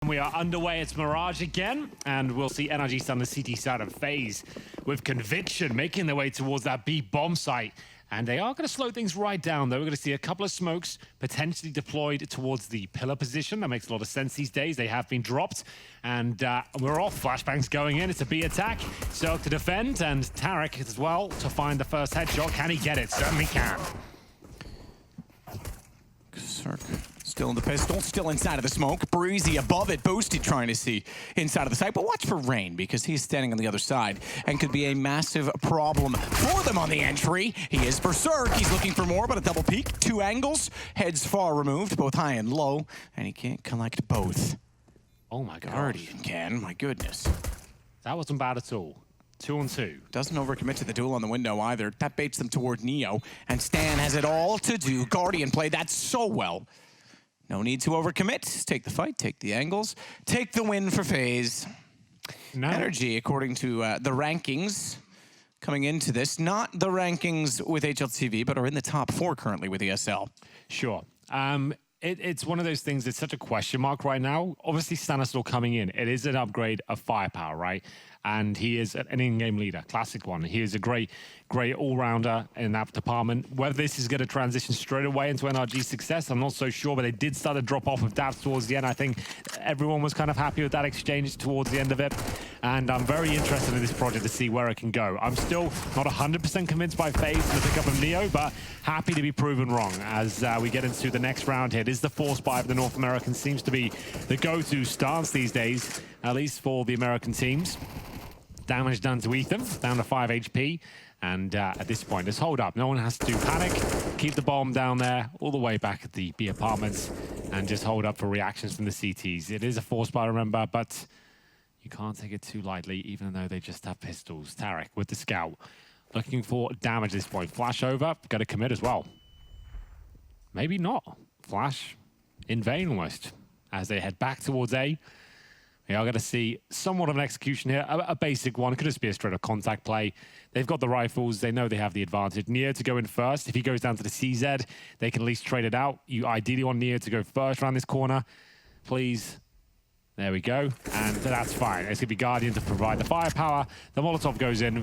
We are underway, it's Mirage again, and we'll see NRG on the CT side of FaZe with conviction making their way towards that B bomb site. And they are going to slow things right down, though. We're going to see a couple of smokes potentially deployed towards the pillar position. That makes a lot of sense these days. They have been dropped, and we're off. Flashbangs going in. It's a B attack. So to defend, and Tarek as well to find the first headshot. Can he get it? Certainly can. Circ still in the pistol, still inside of the smoke. Breezy above it, Boosted trying to see inside of the site, but watch for Rain because he's standing on the other side and could be a massive problem for them on the entry. He is Berserk, he's looking for more, but a double peek, 2 angles, heads far removed, both high and low, and he can't collect both. Oh my god. Guardian can, my goodness. That wasn't bad at all. 2 on 2. Doesn't overcommit to the duel on the window either. That baits them toward Neo, and Stan has it all to do. Guardian played that so well. No need to overcommit. Take the fight, take the angles, take the win for FaZe. No. NRG, according to the rankings coming into this, not the rankings with HLTV, but are in the top 4 currently with ESL. Sure. It's one of those things, it's such a question mark right now. Obviously, Stanislaw coming in, it is an upgrade of firepower, right? And he is an in-game leader, classic one. He is a great all-rounder in that department. Whether this is going to transition straight away into NRG's success, I'm not so sure, but they did start to drop off with Daps towards the end. I think everyone was kind of happy with that exchange towards the end of it. And I'm very interested in this project to see where it can go. I'm still not 100% convinced by FaZe for the pickup of Neo, but happy to be proven wrong as we get into the next round here. It is the force buy of the North Americans, seems to be the go-to stance these days, at least for the American teams. Damage done to Ethan, down to 5 HP. And at this point, just hold up. No one has to panic. Keep the bomb down there, all the way back at the B apartments, and just hold up for reactions from the CTs. It is a force buy, remember, but you can't take it too lightly, even though they just have pistols. Tarek with the scout, looking for damage at this point. Flash over, got to commit as well. Maybe not. Flash in vain almost, as they head back towards A. We are going to see somewhat of an execution here, a basic one. It could just be a straight-up contact play. They've got the rifles. They know they have the advantage. Neo to go in first. If he goes down to the CZ, they can at least trade it out. You ideally want Neo to go first around this corner. Please. There we go. And that's fine. It's going to be Guardian to provide the firepower. The Molotov goes in.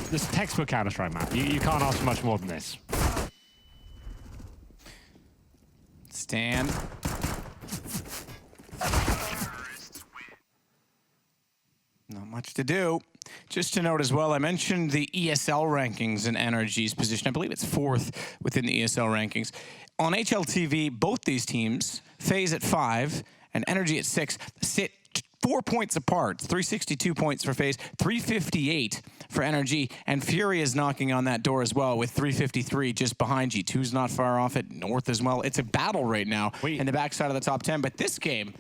This textbook Counter-Strike map. You can't ask for much more than this. Stan. Not much to do. Just to note as well, I mentioned the ESL rankings in NRG's position. I believe it's 4th within the ESL rankings. On HLTV, both these teams, FaZe at 5 and NRG at 6, sit 4 points apart. 362 points for FaZe, 358 for NRG, and Fury is knocking on that door as well with 353 just behind G2's not far off it, North as well. It's a battle right now in the backside of the top 10, but this game,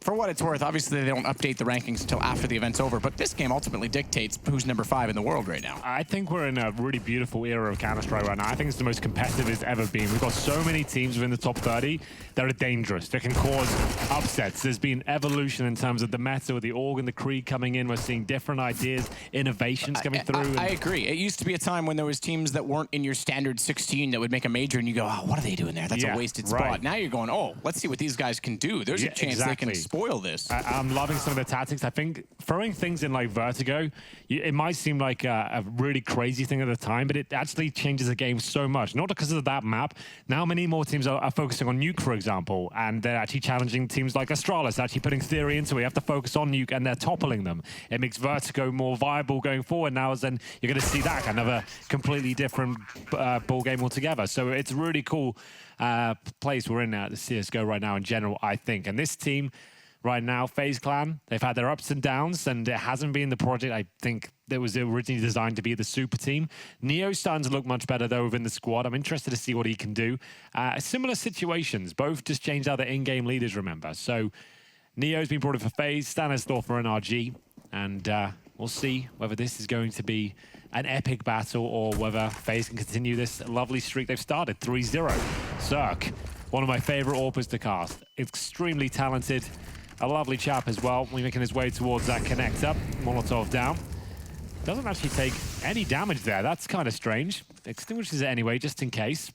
for what it's worth, obviously they don't update the rankings until after the event's over, but this game ultimately dictates who's number 5 in the world right now. I think we're in a really beautiful era of Counter-Strike right now. I think it's the most competitive it's ever been. We've got so many teams within the top 30 that are dangerous, that can cause upsets. There's been evolution in terms of the meta with the Org and the Creed coming in. We're seeing different ideas, innovations coming through. I agree. It used to be a time when there was teams that weren't in your standard 16 that would make a major and you go, oh, what are they doing there? That's a wasted spot. Right. Now you're going, oh, let's see what these guys can do. There's a chance they can spoil this. I'm loving some of the tactics. I think throwing things in like Vertigo, it might seem like a really crazy thing at the time, but it actually changes the game so much. Not because of that map. Now many more teams are focusing on Nuke, for example, and they're actually challenging teams like Astralis, actually putting Theory into it. You have to focus on Nuke, and they're toppling them. It makes Vertigo more viable going forward now, as then you're going to see that kind of a completely different ball game altogether. So it's a really cool place we're in at the CSGO right now in general, I think. And this team right now, FaZe Clan, they've had their ups and downs, and it hasn't been the project I think that was originally designed to be the super team. Neo's starting to look much better, though, within the squad. I'm interested to see what he can do. Similar situations. Both just changed out their in-game leaders, remember. So Neo's been brought in for FaZe, Stanislaw for NRG, and we'll see whether this is going to be an epic battle or whether FaZe can continue this lovely streak they've started, 3-0. Circ, one of my favorite AWPers to cast. Extremely talented. A lovely chap as well. We're making his way towards that connector. Molotov down. Doesn't actually take any damage there. That's kind of strange. Extinguishes it anyway, just in case.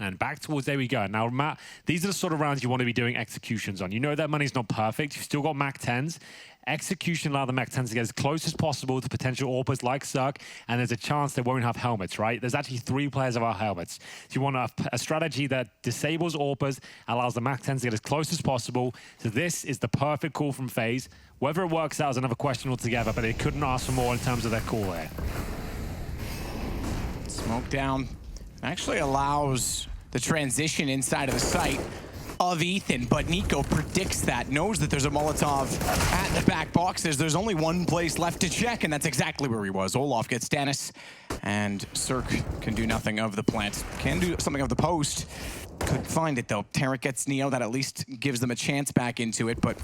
And back towards, there we go. Now, Matt, these are the sort of rounds you want to be doing executions on. You know that money's not perfect. You've still got Mac 10s. Execution allow the Mac 10s to get as close as possible to potential AWPers like Cirque, and there's a chance they won't have helmets, right? There's actually 3 players without helmets. So you want a strategy that disables AWPers, allows the Mac 10s to get as close as possible. So this is the perfect call from FaZe. Whether it works out is another question altogether, but they couldn't ask for more in terms of their call there. Smoke down actually allows the transition inside of the site of Ethan, but Nico predicts that, knows that there's a Molotov at the back boxes. There's only one place left to check, and that's exactly where he was. Olaf gets Stannis, and Cirque can do nothing of the plant. Can do something of the post. Couldn't find it, though. Tarek gets Neo. That at least gives them a chance back into it, but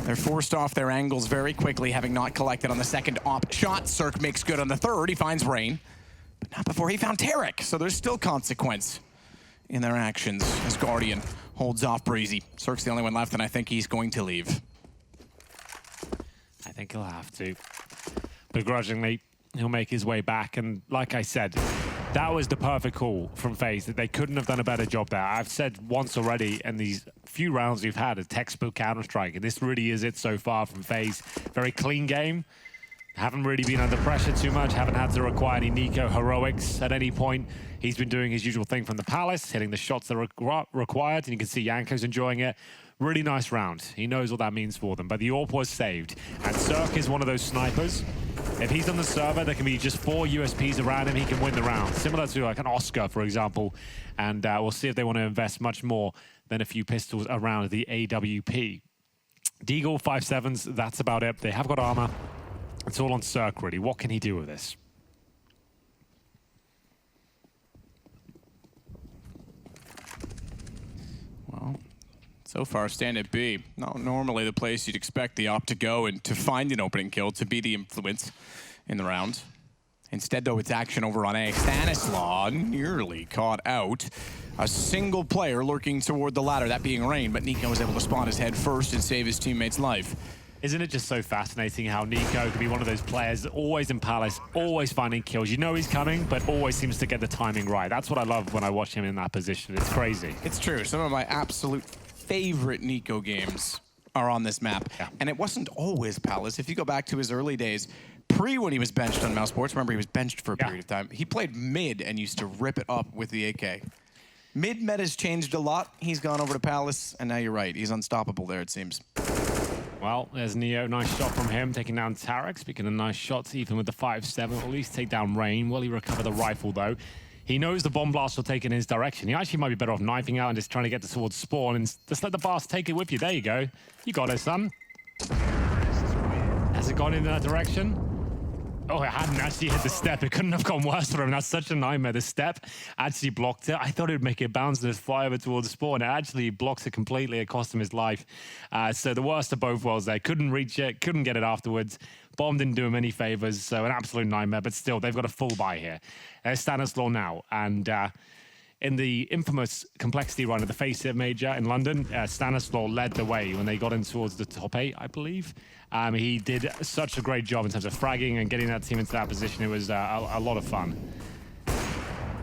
they're forced off their angles very quickly, having not collected on the second op shot. Cirque makes good on the third. He finds Rain, but not before he found Tarek, so there's still consequence in their actions as Guardian holds off Breezy. Cirque's the only one left, and I think he's going to leave. I think he'll have to. Begrudgingly, he'll make his way back, and like I said, that was the perfect call from FaZe, that they couldn't have done a better job there. I've said once already in these few rounds we've had, a textbook Counter-Strike, and this really is it so far from FaZe. Very clean game. Haven't really been under pressure too much, haven't had to require any Nico heroics at any point. He's been doing his usual thing from the Palace, hitting the shots that are required, and you can see Yanko's enjoying it. Really nice round. He knows what that means for them, but the AWP was saved. And Cirque is one of those snipers. If he's on the server, there can be just 4 USPs around him, he can win the round. Similar to like an Oscar, for example. And we'll see if they want to invest much more than a few pistols around the AWP. Deagle 5.7s, that's about it. They have got armor. It's all on Cirque, really. What can he do with this? Well, so far, stand at B. Not normally the place you'd expect the op to go and to find an opening kill, to be the influence in the round. Instead, though, it's action over on A. Stanislaw nearly caught out. A single player lurking toward the ladder, that being Rain, but Nico was able to spawn his head first and save his teammate's life. Isn't it just so fascinating how Nico can be one of those players that always in Palace, always finding kills. You know he's coming, but always seems to get the timing right. That's what I love when I watch him in that position. It's crazy. It's true. Some of my absolute favorite Nico games are on this map. Yeah. And it wasn't always Palace. If you go back to his early days, when he was benched on Mouse Sports, remember he was benched for a period of time. He played mid and used to rip it up with the AK. Mid meta's changed a lot. He's gone over to Palace, and now you're right. He's unstoppable there, it seems. Well, there's Neo. Nice shot from him, taking down Tarek. Speaking of nice shots, even with the 5.7, will at least take down Rain. Will he recover the rifle, though? He knows the bomb blast will take in his direction. He actually might be better off knifing out and just trying to get towards spawn and just let the blast take it with you. There you go. You got it, son. Has it gone in that direction? Oh, it hadn't actually hit the step. It couldn't have gone worse for him. That's such a nightmare. The step actually blocked it. I thought it would make it bounce and just fly over towards spawn. It actually blocks it completely. It cost him his life. So the worst of both worlds there. Couldn't reach it, couldn't get it afterwards. Bomb didn't do him any favors, so an absolute nightmare. But still, they've got a full buy here. There's Stanislaw now. And in the infamous complexity run of the FaZe Major in London, Stanislaw led the way when they got in towards the top 8, I believe. He did such a great job in terms of fragging and getting that team into that position. It was a lot of fun.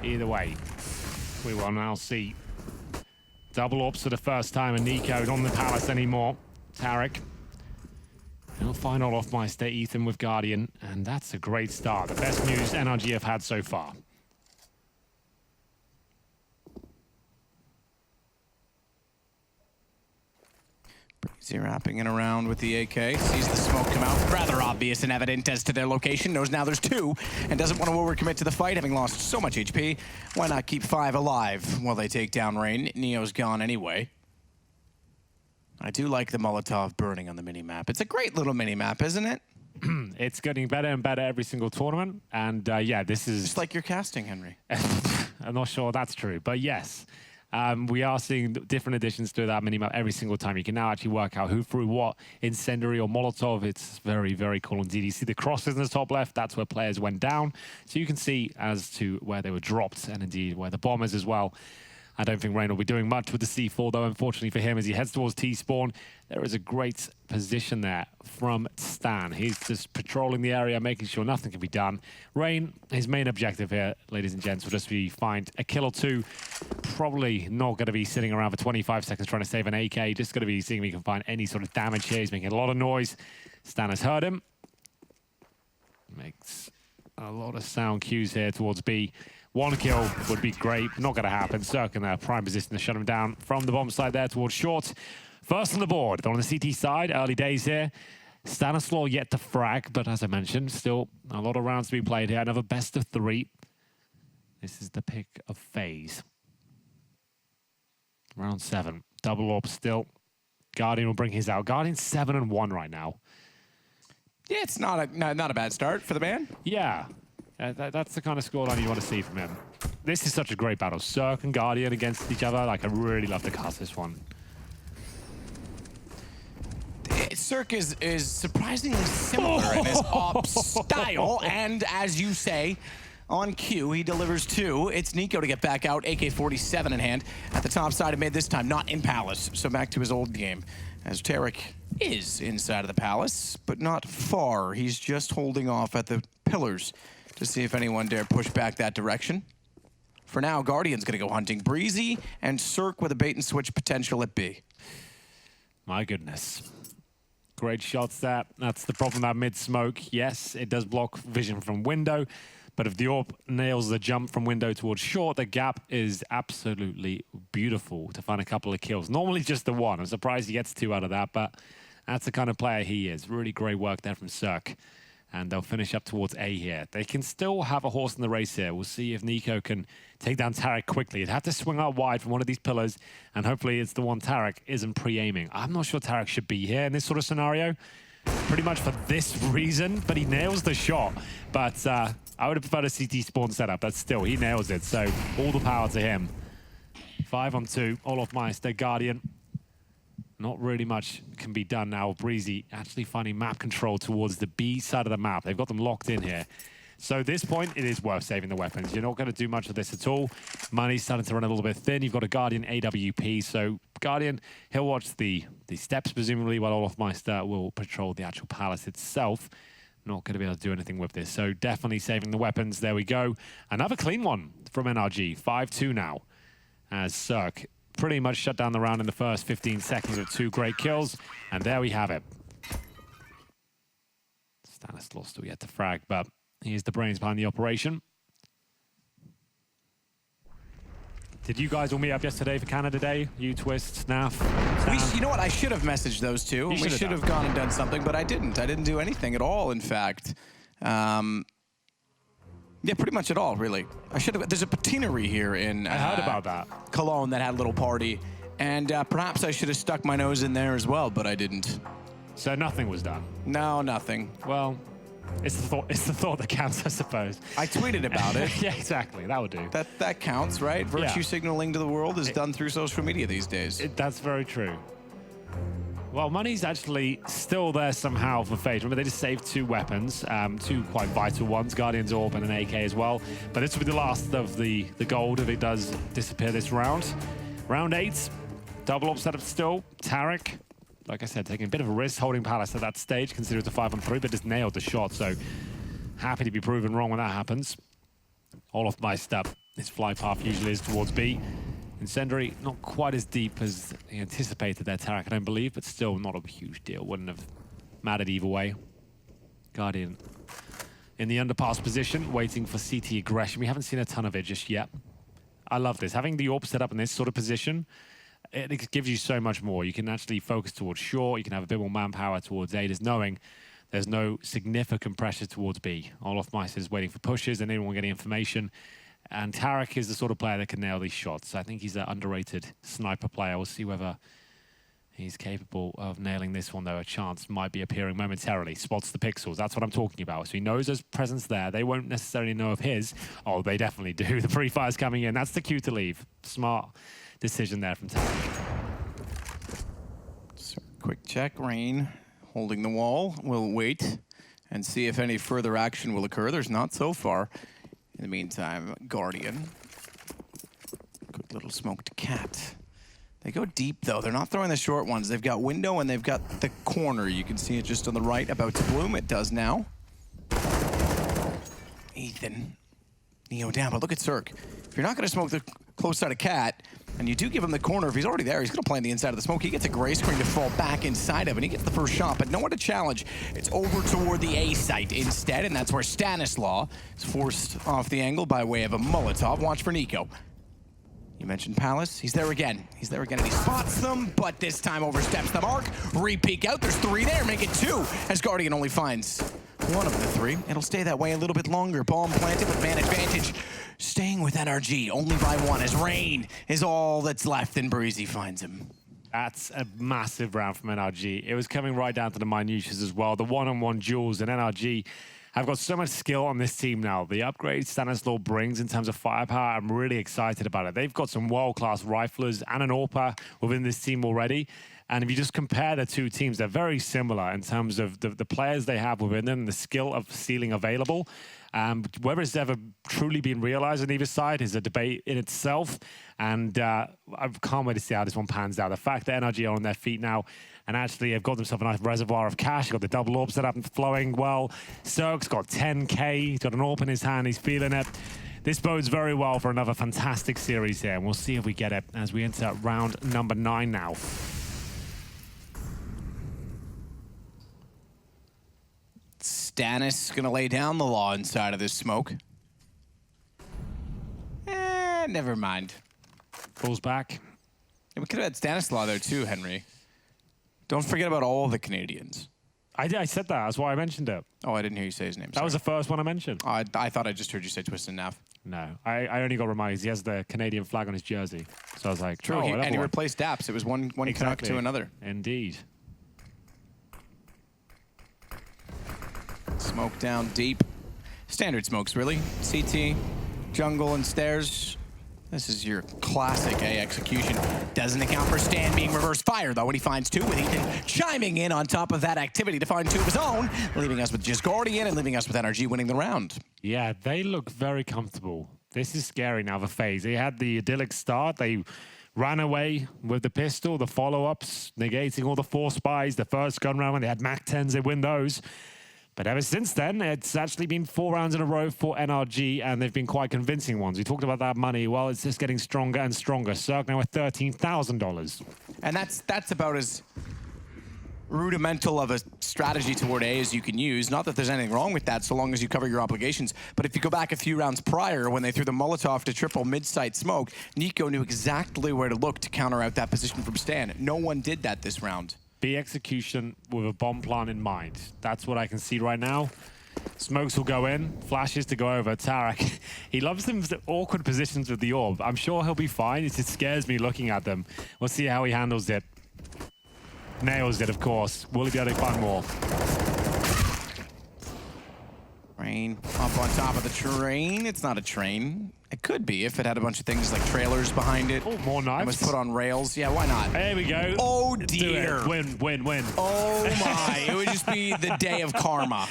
Either way, we will now see double ops for the first time, and Nico not on the Palace anymore. Tarek. He'll find all off Meister, Ethan with Guardian, and that's a great start. The best news NRG have had so far. Breezy wrapping it around with the AK, sees the smoke come out, rather obvious and evident as to their location, knows now there's 2, and doesn't want to overcommit to the fight, having lost so much HP. Why not keep 5 alive while they take down Rain? Neo's gone anyway. I do like the Molotov burning on the mini-map. It's a great little mini-map, isn't it? It's getting better and better every single tournament, and yeah, this is... Just like your casting, Henry. I'm not sure that's true, but yes. We are seeing different additions to that minimap every single time. You can now actually work out who threw what, incendiary or Molotov. It's very, very cool indeed. You see the crosses in the top left, that's where players went down. So you can see as to where they were dropped and indeed where the bomb is as well. I don't think Rain will be doing much with the C4, though, unfortunately for him, as he heads towards T-spawn. There is a great position there from Stan. He's just patrolling the area, making sure nothing can be done. Rain, his main objective here, ladies and gents, will just be find a kill or two. Probably not going to be sitting around for 25 seconds trying to save an AK. Just going to be seeing if he can find any sort of damage here. He's making a lot of noise. Stan has heard him. Makes a lot of sound cues here towards B. One kill would be great. Not going to happen. Cirque in their prime position to shut him down from the bomb side there towards short. First on the board. On the CT side, early days here. Stanislaw yet to frag, but as I mentioned, still a lot of rounds to be played here. Another best of 3. This is the pick of FaZe. Round 7. Double orb still. Guardian will bring his out. Guardian's 7-1 right now. Yeah, it's not a bad start for the man. Yeah. That's the kind of scoreline you want to see from him. This is such a great battle. Cirque and Guardian against each other. Like, I really love to cast this one. Cirque is surprisingly similar in his op style, and as you say, on cue, he delivers 2. It's Nico to get back out, AK-47 in hand, at the top side of mid this time, not in Palace, so back to his old game. As Tarek is inside of the Palace, but not far. He's just holding off at the pillars to see if anyone dare push back that direction. For now, Guardian's gonna go hunting Breezy, and Cirque with a bait and switch potential at B. My goodness. Great shots there. That's the problem about mid-smoke. Yes, it does block vision from window, but if the AWP nails the jump from window towards short, the gap is absolutely beautiful to find a couple of kills. Normally just the one. I'm surprised he gets 2 out of that, but that's the kind of player he is. Really great work there from Cirque. And they'll finish up towards A here. They can still have a horse in the race here. We'll see if Nico can take down Tarek quickly. He'd have to swing out wide from one of these pillars, and hopefully it's the one Tarek isn't pre-aiming. I'm not sure Tarek should be here in this sort of scenario, pretty much for this reason, but he nails the shot. But I would have preferred a CT spawn setup, but still, he nails it, so all the power to him. 5-on-2, Olof Meister, Guardian. Not really much can be done now. Breezy actually finding map control towards the B side of the map. They've got them locked in here. So at this point, it is worth saving the weapons. You're not going to do much of this at all. Money's starting to run a little bit thin. You've got a Guardian AWP. So Guardian, he'll watch the steps, presumably, while Olof Meister will patrol the actual palace itself. Not going to be able to do anything with this. So definitely saving the weapons. There we go. Another clean one from NRG. 5-2 now. As Cirque pretty much shut down the round in the first 15 seconds with 2 great kills. And there we have it. Stanislaw still yet to frag, but he is the brains behind the operation. Did you guys all meet up yesterday for Canada Day? You, Twist, Snaf, Sam? You know what? I should have messaged those two. We should have gone and done something, but I didn't. I didn't do anything at all, in fact. Yeah, pretty much at all, really. I should have. There's a patinery here in I heard about that. Cologne that had a little party, and perhaps I should have stuck my nose in there as well, but I didn't. So nothing was done? No, nothing. Well, it's the thought that counts, I suppose. I tweeted about it. Yeah, exactly. That would do. That counts, right? Virtue signaling to the world is done through social media these days. That's very true. Well, money's actually still there somehow for FaZe. Remember, they just saved 2 weapons, 2 quite vital ones, Guardian's Orb and an AK as well. But this will be the last of the gold if it does disappear this round. Round 8, double op setup still. Tarek, like I said, taking a bit of a risk, holding Palace at that stage, considered a 5-on-3, but just nailed the shot. So happy to be proven wrong when that happens. Olof Meister, his fly path usually is towards B. Incendiary, not quite as deep as he anticipated there, Tarek, I don't believe, but still not a huge deal. Wouldn't have mattered either way. Guardian in the underpass position, waiting for CT aggression. We haven't seen a ton of it just yet. I love this. Having the AWP set up in this sort of position, it gives you so much more. You can actually focus towards short. You can have a bit more manpower towards A, just knowing there's no significant pressure towards B. Olof Meister is waiting for pushes and anyone getting information. And Tarek is the sort of player that can nail these shots. I think he's an underrated sniper player. We'll see whether he's capable of nailing this one, though. A chance might be appearing momentarily. Spots the pixels. That's what I'm talking about. So he knows there's presence there. They won't necessarily know of his. Oh, they definitely do. The pre-fire's coming in. That's the cue to leave. Smart decision there from Tarek. So, quick check. Rain holding the wall. We'll wait and see if any further action will occur. There's not so far. In the meantime, Guardian. Quick Little smoked cat. They go deep, though. They're not throwing the short ones. They've got window, and they've got the corner. You can see it just on the right, about to bloom. It does now. Ethan. Neo down, but look at Cirque. If you're not going to smoke the close side of cat, and you do give him the corner, if he's already there, he's going to play on the inside of the smoke. He gets a gray screen to fall back inside of, and he gets the first shot, but no one to challenge. It's over toward the A site instead, and that's where Stanislaw is forced off the angle by way of a Molotov. Watch for Nico. You mentioned Palace. He's there again. He's there again, and he spots them, but this time oversteps the mark. Re-peek out. There's 3 there. Make it 2, as Guardian only finds 1 of the 3. It'll stay that way a little bit longer. Bomb planted with man advantage. Staying with NRG, only by 1, as Rain is all that's left, and Breezy finds him. That's a massive round from NRG. It was coming right down to the minutiae as well. The one-on-one duels, and NRG have got so much skill on this team now. The upgrade Stanislaw brings in terms of firepower, I'm really excited about it. They've got some world-class riflers and an AWPer within this team already. And if you just compare the 2 teams, they're very similar in terms of the players they have within them, the skill of ceiling available. Whether it's ever truly been realized on either side is a debate in itself. And I can't wait to see how this one pans out. The fact that NRG are on their feet now and actually have got themselves a nice reservoir of cash. They've got the double AWP set up and flowing well. Cirque's got 10K. He's got an AWP in his hand. He's feeling it. This bodes very well for another fantastic series here. And we'll see if we get it as we enter round number 9 now. Stannis gonna lay down the law inside of this smoke. Never mind. Falls back. Yeah, we could have had Stanislaw there too, Henry. Don't forget about all the Canadians. I said that. That's why I mentioned it. Oh, I didn't hear you say his name. That was the first one I mentioned. I thought I just heard you say Twisted Nav. No, I only got reminded. He has the Canadian flag on his jersey. So I was like, true. Oh, And he replaced Daps. It was one exactly. Canuck to another. Indeed. Smoke down deep. Standard smokes, really. CT, jungle, and stairs. This is your classic A execution. Doesn't account for Stan being reverse fire, though, when he finds 2, with Ethan chiming in on top of that activity to find 2 of his own, leaving us with just Guardian and leaving us with NRG winning the round. Yeah, they look very comfortable. This is scary now for FaZe. They had the idyllic start. They ran away with the pistol, the follow-ups, negating all the 4 spies, the first gun round when they had MAC-10s, they win those. But ever since then, it's actually been 4 rounds in a row for NRG, and they've been quite convincing ones. We talked about that money. Well, it's just getting stronger and stronger. Cirque now with $13,000. And that's about as rudimental of a strategy toward A as you can use. Not that there's anything wrong with that, so long as you cover your obligations. But if you go back a few rounds prior, when they threw the Molotov to triple mid-site smoke, Nico knew exactly where to look to counter out that position from Stan. No one did that this round. B execution with a bomb plan in mind. That's what I can see right now. Smokes will go in, flashes to go over. Tarek, he loves them awkward positions with the orb. I'm sure he'll be fine. It just scares me looking at them. We'll see how he handles it. Nails it, of course. Will he be able to find more? Rain up on top of the train. It's not a train. It could be if it had a bunch of things like trailers behind it. Oh, more knives. It was put on rails. Yeah, why not? There we go. Oh, dear. Win, win, win. Oh, my. It would just be the day of karma.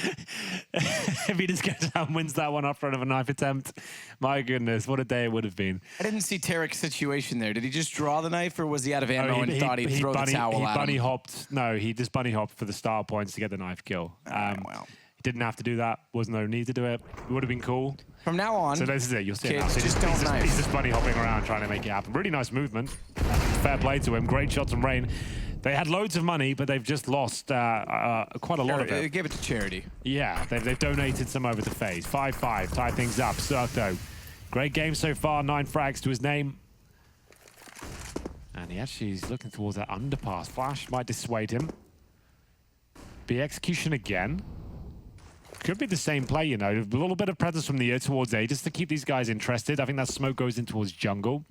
If he just goes down and wins that one up front of a knife attempt, my goodness, what a day it would have been. I didn't see Tarek's situation there. Did he just draw the knife, or was he out of ammo and thought he'd throw the towel at him? Bunny hopped. No, he just bunny hopped for the start points to get the knife kill. Well. Didn't have to do that. Was no need to do it. It would have been cool. From now on, so this is it. You'll see kids, it now. just don't knife. He's just bunny hopping around trying to make it happen. Really nice movement. Fair play to him. Great shots from Rain. They had loads of money, but they've just lost quite a lot of it. They gave it to charity. Yeah, they've donated some over to FaZe. 5-5, tie things up. Cirque, though. Great game so far. 9 frags to his name. And he actually is looking towards that underpass. Flash might dissuade him. B execution again. Could be the same play, you know. A little bit of presence from the air towards A just to keep these guys interested. I think that smoke goes in towards jungle.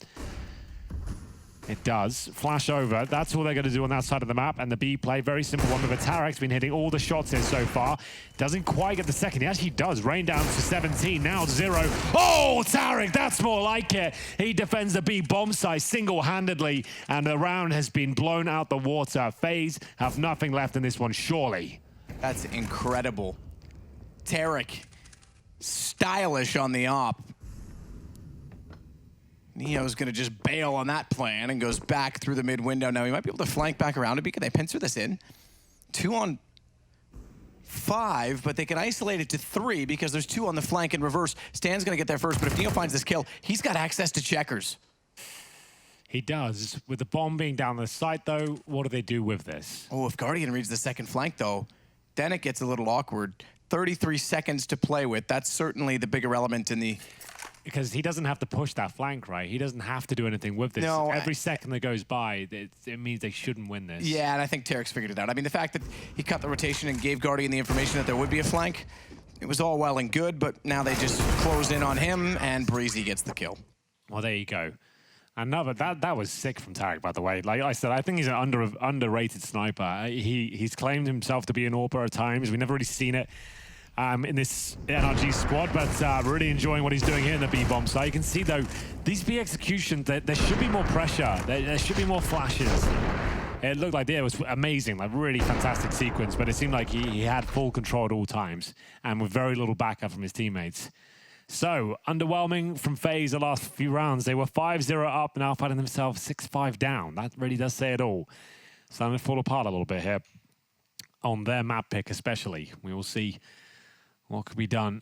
It does. Flash over. That's all they're going to do on that side of the map. And the B play, very simple one with Tarek's been hitting all the shots here so far. Doesn't quite get the second. He actually does. Rain down to 17. Now 0. Oh, Tarek, that's more like it. He defends the B bomb site single-handedly. And the round has been blown out the water. FaZe have nothing left in this one, surely. That's incredible. Tarek, stylish on the op. Neo's going to just bail on that plan and goes back through the mid window. Now he might be able to flank back around it. Can they pincer this in? 2 on 5, but they can isolate it to 3 because there's 2 on the flank in reverse. Stan's going to get there first, but if Neo finds this kill, he's got access to checkers. He does. With the bomb being down the site, though, what do they do with this? Oh, if Guardian reads the second flank, though, then it gets a little awkward. 33 seconds to play with. That's certainly the bigger element in the... Because he doesn't have to push that flank, right? He doesn't have to do anything with this. No, Every second that goes by, it means they shouldn't win this. Yeah, and I think Tarek's figured it out. I mean, the fact that he cut the rotation and gave Guardian the information that there would be a flank, it was all well and good, but now they just close in on him, and Breezy gets the kill. Well, there you go. Another that was sick from Tarek, by the way. Like I said, I think he's an underrated sniper. He's claimed himself to be an AWP at times. We've never really seen it in this NRG squad, but really enjoying what he's doing here in the B bomb site. You can see though, these B executions, there should be more pressure. There should be more flashes. It looked like it was amazing, like really fantastic sequence, but it seemed like he had full control at all times and with very little backup from his teammates. So, underwhelming from FaZe the last few rounds. They were 5-0 up, now finding themselves 6-5 down. That really does say it all. Starting to fall apart a little bit here. On their map pick especially. We will see what could be done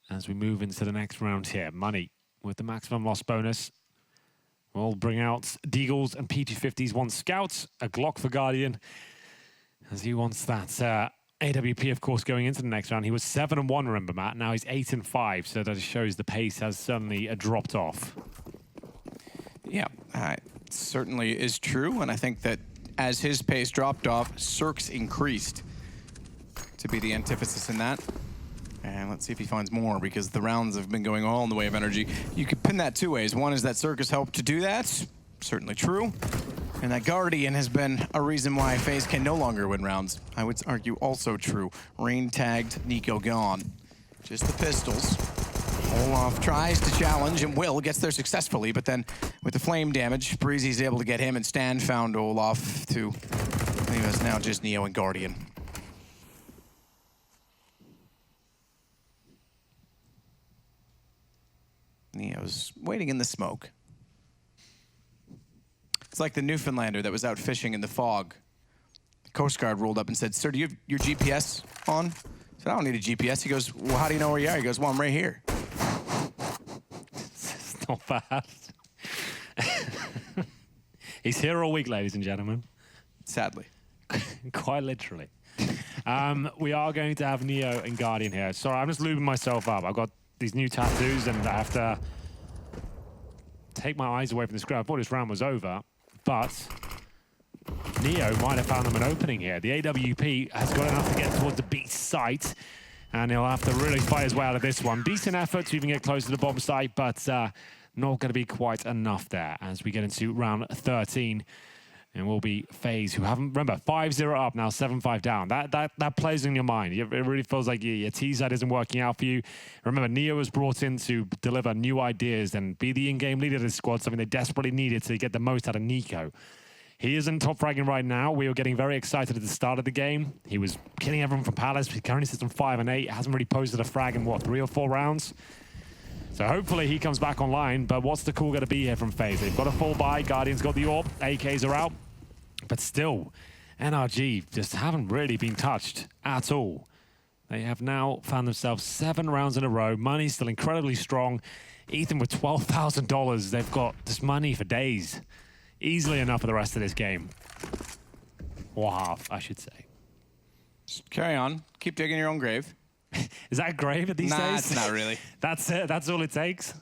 as we move into the next round here. Money with the maximum loss bonus. We'll bring out Deagles and P250s, 1 Scout, a Glock for Guardian, as he wants that AWP, of course, going into the next round. He was 7-1, remember, Matt. Now he's 8-5, so that shows the pace has suddenly dropped off. Yeah, it certainly is true, and I think that as his pace dropped off, Cirque's increased to be the antithesis in that. And let's see if he finds more, because the rounds have been going all in the way of energy. You could pin that 2 ways. One is that Cirque has helped to do that. Certainly true. And that Guardian has been a reason why FaZe can no longer win rounds. I would argue also true. Rain tagged, Nico gone. Just the pistols. Olaf tries to challenge, and Will gets there successfully, but then with the flame damage, Breezy's able to get him, and Stan found Olaf to leave us now just Neo and Guardian. Neo's waiting in the smoke. It's like the Newfoundlander that was out fishing in the fog. The Coast Guard rolled up and said, "Sir, do you have your GPS on?" I said, "I don't need a GPS." He goes, "Well, how do you know where you are?" He goes, "Well, I'm right here." It's not bad. He's here all week, ladies and gentlemen. Sadly. Quite literally. We are going to have Neo and Guardian here. Sorry, I'm just lubing myself up. I've got these new tattoos and I have to take my eyes away from the screen. I thought this round was over, but Neo might have found them an opening here. The AWP has got enough to get towards the B site, and he'll have to really fight his way out of this one. Decent effort to even get close to the bomb site, but not going to be quite enough there as we get into round 13. And will be FaZe, who haven't, remember, 5-0 up, now 7-5 down. That plays in your mind. It really feels like your T-side isn't working out for you. Remember, Neo was brought in to deliver new ideas and be the in-game leader of this squad, something they desperately needed to get the most out of Nico. He isn't top fragging right now. We were getting very excited at the start of the game. He was killing everyone from Palace. He currently sits on 5 and 8. Hasn't really posted a frag in, what, 3 or 4 rounds? So hopefully he comes back online, but what's the call going to be here from FaZe? They've got a full buy, Guardian's got the AWP, AKs are out, but still, NRG just haven't really been touched at all. They have now found themselves 7 rounds in a row. Money's still incredibly strong. Ethan with $12,000. They've got this money for days. Easily enough for the rest of this game. Or half, I should say. Just carry on. Keep digging your own grave. Is that a grave at these days? Nah, it's not really. That's it. That's all it takes.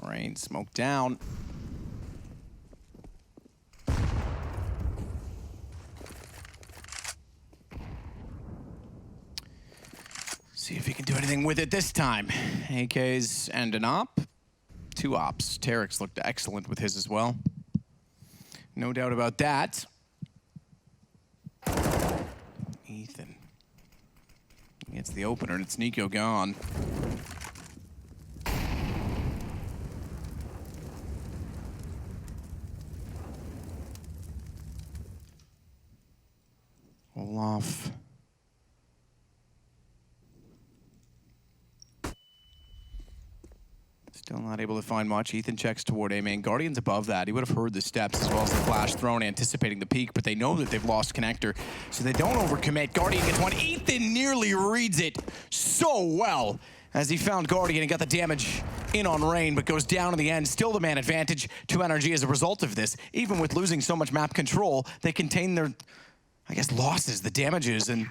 Rain, smoke down. See if he can do anything with it this time. AKs and an op. 2 ops. Tarek's looked excellent with his as well. No doubt about that. Ethan gets the opener, and it's Nico gone. pull off. Still not able to find much. Ethan checks toward A main. Guardian's above that. He would have heard the steps as well as the flash thrown, anticipating the peak, but they know that they've lost connector, so they don't overcommit. Guardian gets one. Ethan nearly reads it so well as he found Guardian and got the damage in on Rain, but goes down in the end. Still the man advantage to NRG as a result of this. Even with losing so much map control, they contain their, I guess, losses, the damages, and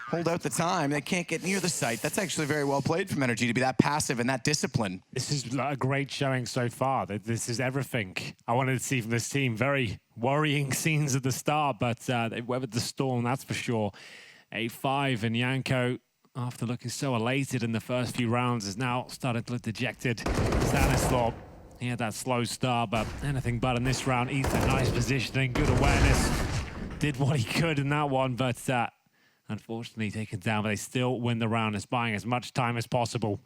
hold out the time. They can't get near the site. That's actually very well played from NRG to be that passive and that disciplined. This is a great showing so far. This is everything I wanted to see from this team. Very worrying scenes at the start, but they weathered the storm, that's for sure. 8-5, and Yanko, after looking so elated in the first few rounds, has now started to look dejected. Stanislaw, he had that slow start, but anything but in this round. Ethan, nice positioning, good awareness. Did what he could in that one, but unfortunately taken down, but they still win the round. It's buying as much time as possible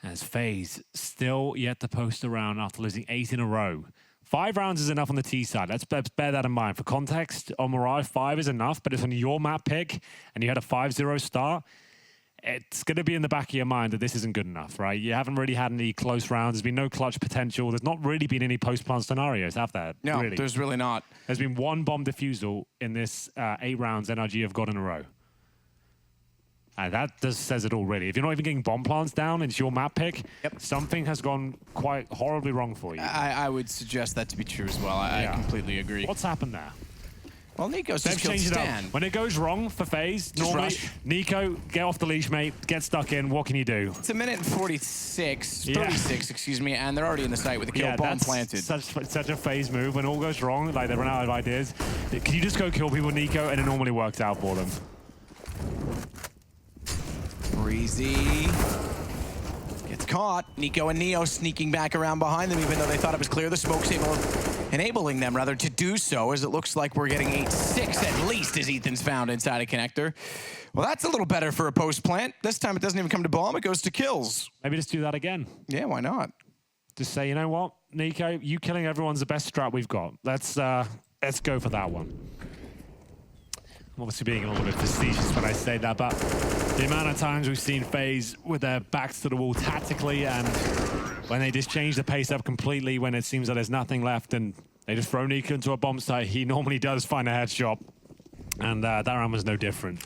as FaZe still yet to post a round after losing 8 in a row. 5 rounds is enough on the T side. Let's bear that in mind. For context, on Mirage, 5 is enough, but if on your map pick and you had a 5-0 start, it's going to be in the back of your mind that this isn't good enough, right? You haven't really had any close rounds. There's been no clutch potential. There's not really been any post-plant scenarios, have there? No, really? There's really not. There's been 1 bomb defusal in this 8 rounds NRG have got in a row. And that just says it all, really. If you're not even getting bomb plants down, it's your map pick, something has gone quite horribly wrong for you. I would suggest that to be true as well. I completely agree. What's happened there? Well, Nico's They've just killed changed it Stan. up. When it goes wrong for FaZe, normally, rush. Nico, get off the leash, mate. Get stuck in. What can you do? It's 1:36, excuse me, and they're already in the site with the kill bomb planted. Such a FaZe move. When all goes wrong, like they run out of ideas. Can you just go kill people, Nico? And it normally works out for them. Breezy gets caught. Nico and Neo sneaking back around behind them, even though they thought it was clear. The smoke's enabling them, rather, to do so, as it looks like we're getting 8-6 at least, as Ethan's found inside a connector. Well, that's a little better for a post plant. This time it doesn't even come to bomb, it goes to kills. Maybe just do that again. Yeah, why not? Just say, you know what, Nico, you killing everyone's the best strat we've got. Let's go for that one. I'm obviously being a little bit facetious when I say that, but the amount of times we've seen FaZe with their backs to the wall tactically, and when they just change the pace up completely, when it seems that there's nothing left, and they just throw Nico into a bomb site, he normally does find a headshot, and that round was no different.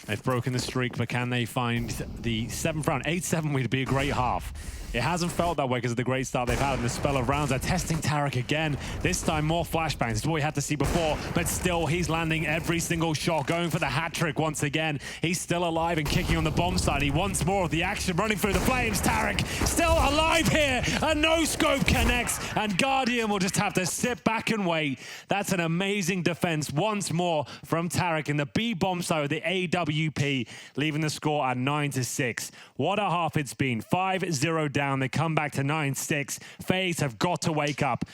They've broken the streak, but can they find the 7th round? 8-7 would be a great half. It hasn't felt that way because of the great start they've had in the spell of rounds. They're testing Tarek again. This time more flashbangs. It's what we had to see before, but still he's landing every single shot, going for the hat trick once again. He's still alive and kicking on the bomb side. He wants more of the action, running through the flames. Tarek still alive here. A no-scope connects, and Guardian will just have to sit back and wait. That's an amazing defense once more from Tarek in the B bomb side with the AWP, leaving the score at 9-6. What a half it's been. 5-0 down. They come back to 9-6. FaZe have got to wake up.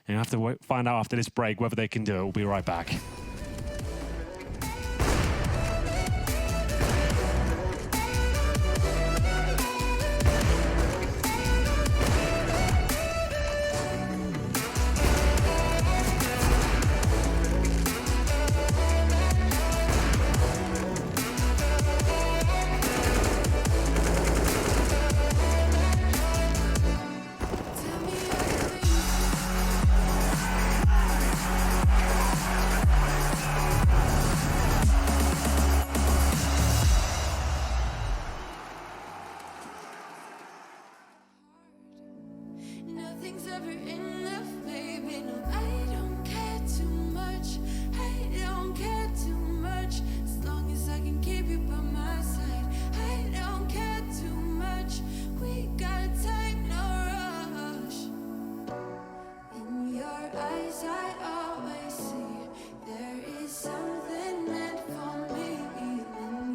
And you have to find out after this break whether they can do it. We'll be right back. Nothing's ever enough, baby. No, I don't care too much. I don't care too much. As long as I can keep you by my side. I don't care too much. We got time, no rush. In your eyes, I always see there is something meant for me. In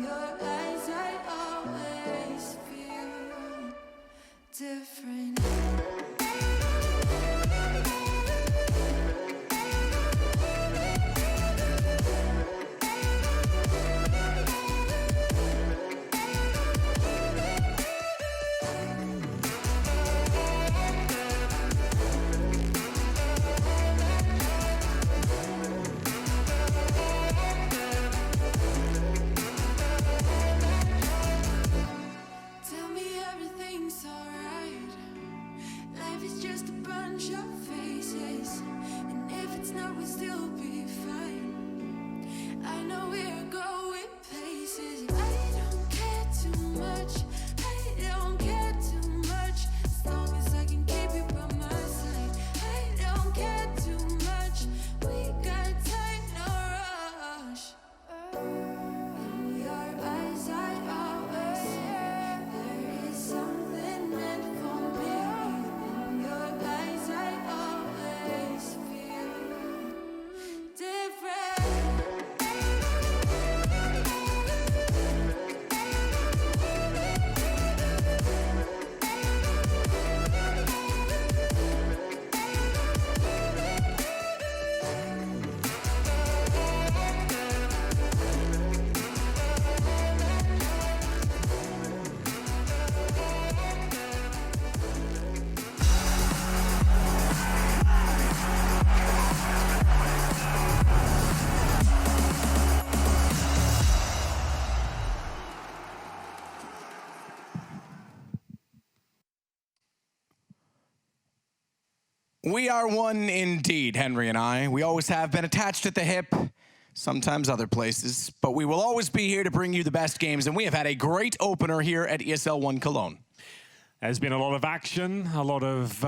your eyes, I always feel different. just a bunch of faces, and if it's not, we'll still be fine. I know we're going places. I don't care too much. I don't care too much. As long as I can keep you by my side. I don't care too much. We got time, no rush. In your eyes, I always see there is something meant for me. In your eyes, I always feel different. We are one indeed, Henry and I. We always have been attached at the hip, sometimes other places, but we will always be here to bring you the best games, and we have had a great opener here at ESL ONE Cologne. There's been a lot of action, a lot of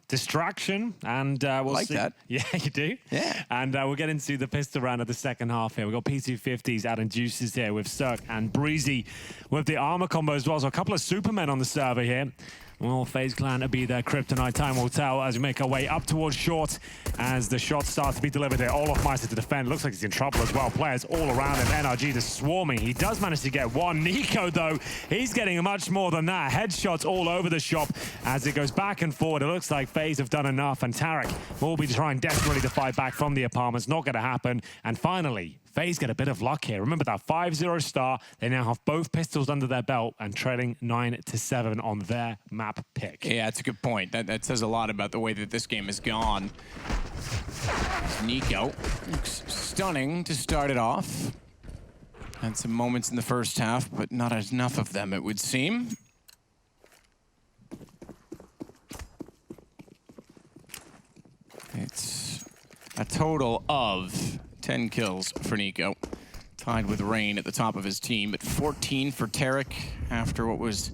distraction, and we'll like see. that. Yeah, you do? Yeah. And we'll get into the pistol round of the second half here. We've got P250s out in Juices here with Cirque and Breezy with the armor combo as well. So a couple of Supermen on the server here. Well, FaZe Clan will be their kryptonite. Time will tell as we make our way up towards short as the shots start to be delivered here. Olaf Meister to defend. Looks like he's in trouble as well. Players all around him. NRG just swarming. He does manage to get one. Nico, though, he's getting much more than that. Headshots all over the shop as it goes back and forward. It looks like FaZe have done enough, and Tarek will be trying desperately to fight back from the apartments. Not going to happen. And finally, FaZe get a bit of luck here. Remember that 5-0 start. They now have both pistols under their belt and trailing 9-7 on their map pick. Yeah, that's a good point. That says a lot about the way that this game has gone. Nico looks stunning to start it off. Had some moments in the first half, but not enough of them, it would seem. It's a total of 10 kills for Nico. Tied with Rain at the top of his team, but 14 for Tarek after what was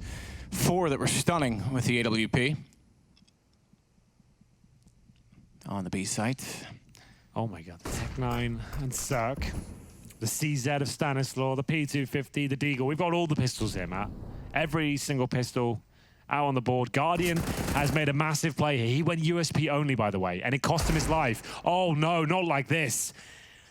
4 that were stunning with the AWP. On the B site. Oh my god, the Tech-9 and Cirque. The CZ of Stanislaw, the P250, the Deagle. We've got all the pistols here, Matt. Every single pistol out on the board. Guardian has made a massive play here. He went USP only, by the way, and it cost him his life. Oh no, not like this.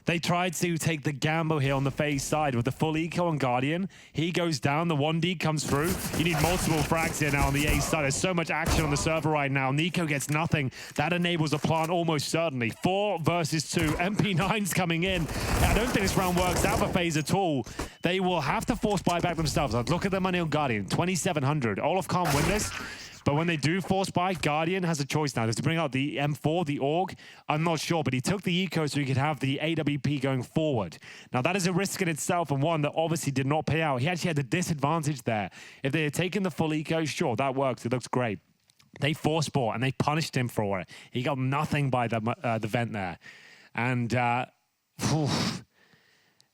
They tried to take the gamble here on the FaZe side with the full eco on Guardian. He goes down, the 1D comes through. You need multiple frags here now on the A side. There's so much action on the server right now. Nico gets nothing. That enables a plant almost certainly. 4 versus 2. MP9's coming in. I don't think this round works out for FaZe at all. They will have to force buyback themselves. Look at the money on Guardian, 2,700. Olaf can't win this. But when they do force buy, Guardian has a choice now. Does he bring out the M4, the AUG? I'm not sure, but he took the eco so he could have the AWP going forward. Now, that is a risk in itself, and one that obviously did not pay out. He actually had the disadvantage there. If they had taken the full eco, sure, that works. It looks great. They force bought, and they punished him for it. He got nothing by the vent there. And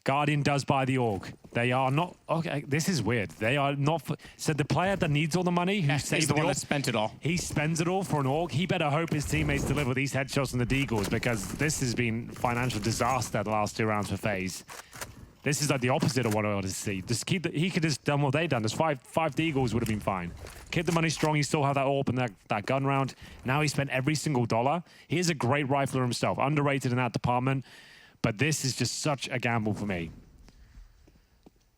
Guardian does buy the AUG. They are not... Okay, this is weird. They are not... So the player that needs all the money, who saves the one that spent it all. He spends it all for an AUG. He better hope his teammates deliver these headshots from the Deagles, because this has been financial disaster the last 2 rounds for FaZe. This is like the opposite of what I wanted to see. Just keep he could have done what they done. There's five Deagles would have been fine. Keep the money strong. You still have that AWP and that gun round. Now he spent every single dollar. He is a great rifler himself. Underrated in that department. But this is just such a gamble for me.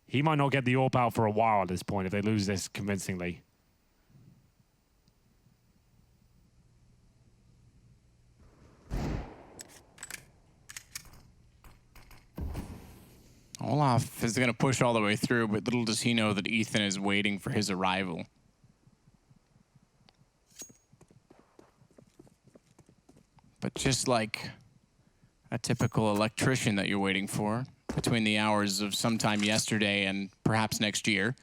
He might not get the AWP out for a while at this point if they lose this convincingly. Olaf is going to push all the way through, but little does he know that Ethan is waiting for his arrival. But just like a typical electrician that you're waiting for, between the hours of sometime yesterday and perhaps next year,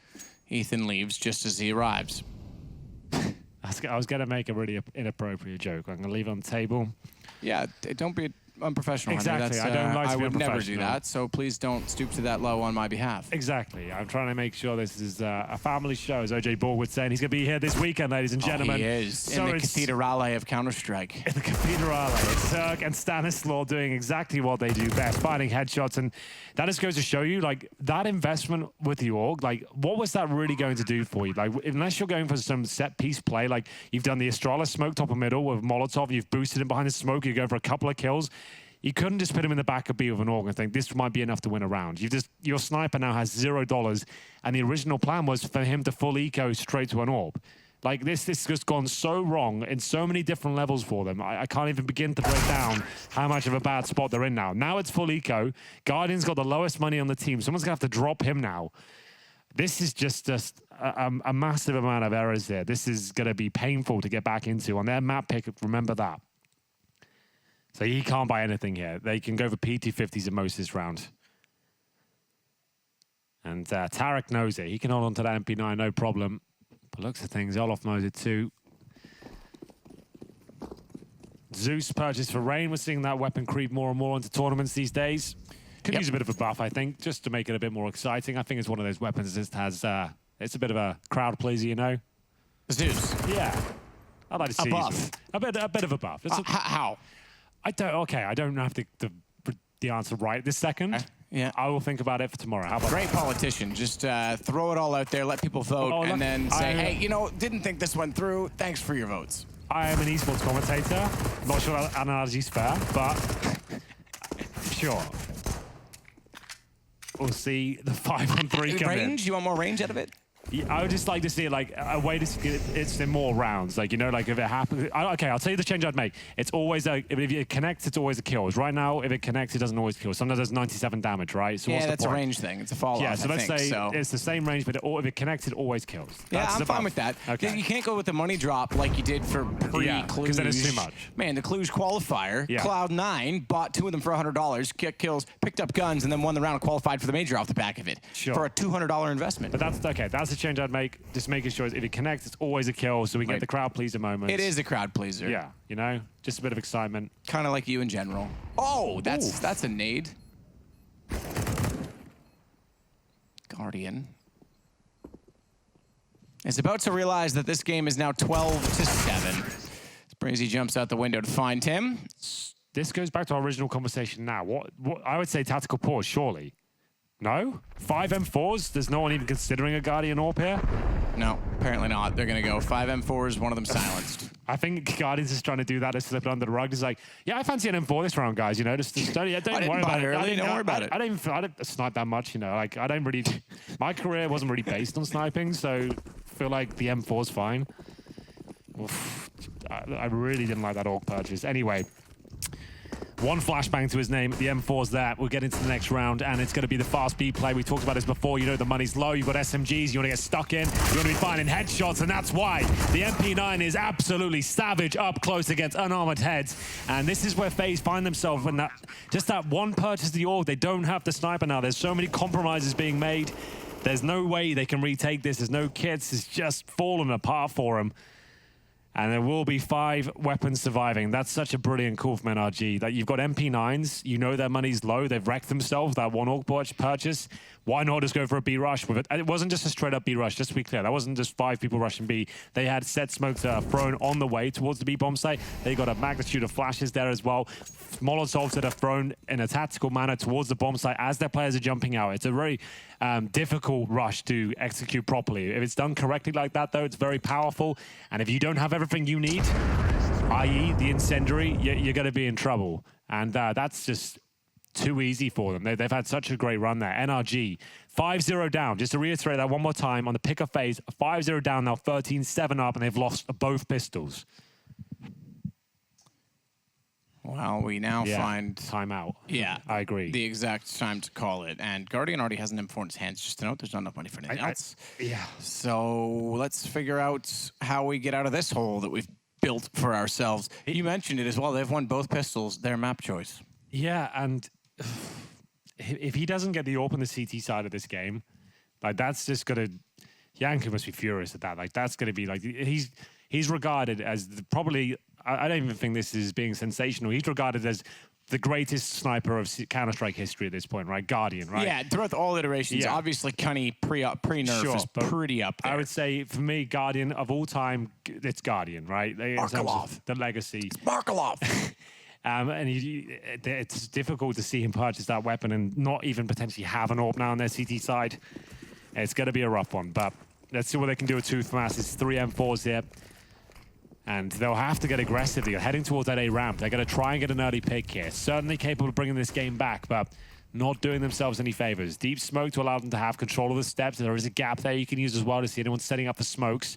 Ethan leaves just as he arrives. I was going to make a really inappropriate joke. I'm going to leave it on the table. Yeah, don't be unprofessional. Exactly. Honey. I don't like I to be would never do unprofessional. that, so please don't stoop to that low on my behalf. Exactly. I'm trying to make sure this is a family show, as OJ Ball would say. And he's going to be here this weekend, ladies and gentlemen. He is. So in the Cathedrale of Counter-Strike. In the Cathedrale. It's Turk and Stanislaw doing exactly what they do best, finding headshots. And that just goes to show you, like, that investment with the org, like, what was that really going to do for you? Like, unless you're going for some set-piece play, like, you've done the Astralis smoke top and middle with Molotov, you've boosted him behind the smoke, you go for a couple of kills. You couldn't just put him in the back of B with an org and think this might be enough to win a round. Your sniper now has $0, and the original plan was for him to full eco straight to an orb. Like this has just gone so wrong in so many different levels for them. I can't even begin to break down how much of a bad spot they're in now. Now it's full eco. Guardian's got the lowest money on the team. Someone's gonna have to drop him now. This is just a massive amount of errors there. This is gonna be painful to get back into. On their map pick, remember that. So he can't buy anything here. They can go for PT50s at most this round. And Tarek knows it. He can hold on to that MP9, no problem. But looks of things, Olof knows it too. Zeus purchased for Rain. We're seeing that weapon creep more and more into tournaments these days. Could use a bit of a buff, I think, just to make it a bit more exciting. I think it's one of those weapons that just has, it's a bit of a crowd pleaser, you know? Zeus. Yeah. I'd like to see buff. a bit of a buff. How? I don't have the answer right this second. Yeah. I will think about it for tomorrow. How about Great politician. Just throw it all out there, let people vote, and then say, hey, you know, didn't think this went through. Thanks for your votes. I am an esports commentator. Not sure that analogy's fair, but sure. We'll see the 5-on-3 come in. Range? You want more range out of it? Yeah, I would just like to see like a way to get it's in more rounds. Like, you know, like if it happens. Okay, I'll tell you the change I'd make. It's always if it connects, it's always a kill. Right now, if it connects, it doesn't always kill. Sometimes there's 97 damage, right? So yeah, that's a range thing. It's a fall-off, Yeah, so let's say so. it's the same range, but if it connects, it always kills. Yeah, That's I'm fine with that. Okay. You can't go with the money drop like you did for pre-Cluj. because then it's too much. Man, the Cluj qualifier, Cloud9 bought 2 of them for $100, kick kills, picked up guns, and then won the round, qualified for the major off the back of it for a $200 investment. But that's okay. That's the change I'd make. Just making sure if it connects, it's always a kill, so we get the crowd pleaser moment. It is a crowd pleaser. Yeah, you know, just a bit of excitement. Kind of like you in general. Oh, that's a nade. Guardian is about to realize that this game is now 12-7. Brazy jumps out the window to find him. This goes back to our original conversation now. What I would say tactical pause, surely. No? 5 M4s? There's no one even considering a Guardian AWP here? No, apparently not. They're going to go 5 M4s, one of them silenced. I think Guardian's just trying to do that to slip it under the rug. It's like, yeah, I fancy an M4 this round, guys. You know, just don't worry about it. Don't worry about it. I don't snipe that much, you know. Like, I don't really... My career wasn't really based on sniping, so I feel like the M4's fine. Oof, I really didn't like that AUG purchase. Anyway... One flashbang to his name. The M4's there. We'll get into the next round, and it's going to be the fast B play. We talked about this before. You know the money's low. You've got SMGs. You want to get stuck in. You want to be finding headshots, and that's why the MP9 is absolutely savage up close against unarmored heads. And this is where FaZe find themselves when that one purchase the AUG. They don't have the sniper now. There's so many compromises being made. There's no way they can retake this. There's no kits. It's just falling apart for them. And there will be 5 weapons surviving. That's such a brilliant call from NRG. That you've got MP9s, you know their money's low, they've wrecked themselves, that one AUG purchase. Why not just go for a B rush with it? And it wasn't just a straight up B rush, just to be clear. That wasn't just 5 people rushing B. They had set smokes thrown on the way towards the B bomb site. They got a magnitude of flashes there as well. Molotovs that are thrown in a tactical manner towards the bomb site as their players are jumping out. It's a very difficult rush to execute properly. If it's done correctly like that, though, it's very powerful. And if you don't have everything you need, i.e. the incendiary, you're going to be in trouble. And that's just too easy for them. They've had such a great run there. NRG, 5-0 down. Just to reiterate that one more time, on the pick of FaZe, 5-0 down now, 13-7 up, and they've lost both pistols. Well, we now find... Timeout. Yeah. I agree. The exact time to call it. And Guardian already has an M4 in his hands. Just to note, there's not enough money for anything else. Yeah. So let's figure out how we get out of this hole that we've built for ourselves. You mentioned it as well. They've won both pistols. Their map choice. Yeah, and if he doesn't get the AWP on the CT side of this game, like that's just going to... Yanko must be furious at that. Like that's going to be like... He's he's regarded as probably, I don't even think this is being sensational. He's regarded as the greatest sniper of Counter-Strike history at this point, right? Guardian, right? Yeah, throughout all iterations, obviously Cunny pre-nerf is pretty up there. I would say, for me, Guardian of all time, it's Guardian, right? Markelov. The legacy. Markelov. And it's difficult to see him purchase that weapon and not even potentially have an AWP now on their CT side. It's going to be a rough one, but let's see what they can do with Tooth Mass. It's 3 M4s here. And they'll have to get aggressive. They're heading towards that A ramp. They're going to try and get an early pick here. Certainly capable of bringing this game back, but not doing themselves any favors. Deep smoke to allow them to have control of the steps. There is a gap there you can use as well to see anyone setting up for smokes.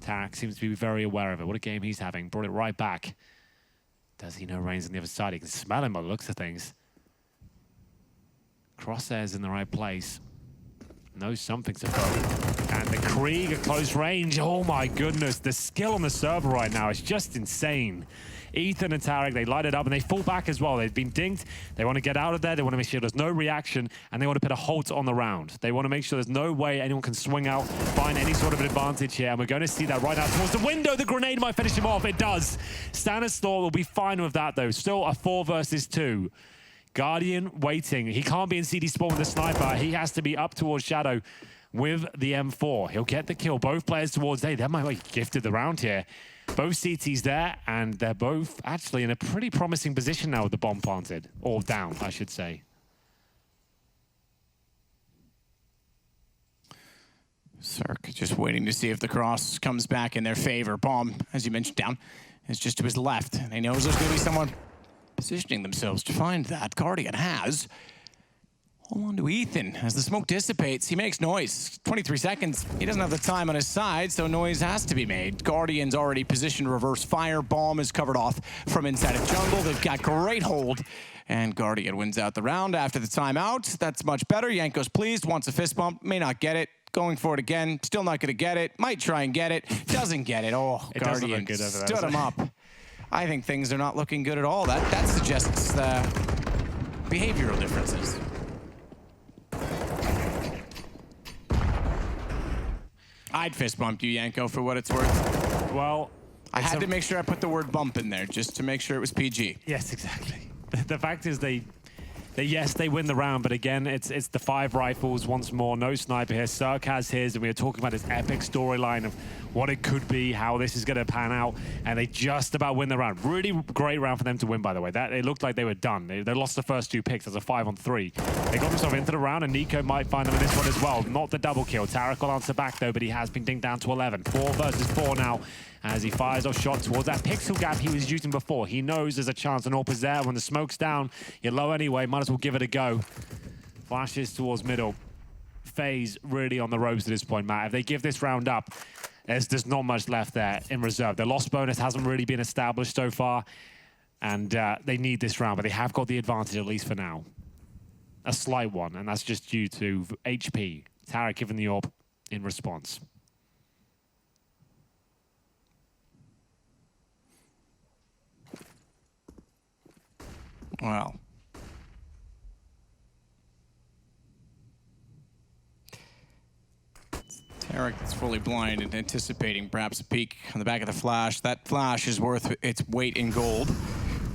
Tarek seems to be very aware of it. What a game he's having. Brought it right back. Does he know Rain's on the other side? He can smell him by the looks of things. Crosshairs in the right place. Knows something's about. And the Krieg at close range. Oh my goodness. The skill on the server right now is just insane. Ethan and Tarek, they light it up and they fall back as well. They've been dinked. They want to get out of there. They want to make sure there's no reaction and they want to put a halt on the round. They want to make sure there's no way anyone can swing out, find any sort of an advantage here. And we're going to see that right now towards the window. The grenade might finish him off. It does. Stanislaw will be fine with that though. Still a 4 versus 2. Guardian waiting. He can't be in CD spawn with the sniper. He has to be up towards Shadow with the M4. He'll get the kill. Both players towards A. That might be gifted the round here. Both CTs there, and they're both actually in a pretty promising position now with the bomb planted. Or down, I should say. Cirque just waiting to see if the cross comes back in their favor. Bomb, as you mentioned, down is just to his left. And he knows there's going to be someone positioning themselves to find that. Guardian has. Hold on to Ethan. As the smoke dissipates, he makes noise. 23 seconds. He doesn't have the time on his side, so noise has to be made. Guardian's already positioned reverse fire. Bomb is covered off from inside of jungle. They've got great hold. And Guardian wins out the round after the timeout. That's much better. Yanko's pleased, wants a fist bump, may not get it. Going for it again, still not going to get it. Might try and get it, doesn't get it. Oh, it Guardian stood him up. I think things are not looking good at all. That suggests behavioral differences. I'd fist bump you, Yanko, for what it's worth. Well, I had to make sure I put the word bump in there just to make sure it was PG. Yes, exactly. The fact is yes, they win the round, but again, it's the 5 rifles once more. No sniper here. Cirque has his, and we are talking about this epic storyline of what it could be, how this is going to pan out, and they just about win the round. Really great round for them to win, by the way. It looked like they were done. They lost the first 2 picks as a 5-on-3. They got themselves into the round, and Nico might find them in this one as well. Not the double kill. Tarek will answer back, though, but he has been dinged down to 11. 4 versus 4 now, as he fires off shot towards that pixel gap he was using before. He knows there's a chance an AWP is there. When the smoke's down, you're low anyway, might as well give it a go. Flashes towards middle. FaZe really on the ropes at this point, Matt. If they give this round up, there's not much left there in reserve. The loss bonus hasn't really been established so far, and they need this round, but they have got the advantage, at least for now. A slight one, and that's just due to HP. Tarek giving the AWP in response. Well. Tarek is fully blind and anticipating perhaps a peek on the back of the flash. That flash is worth its weight in gold,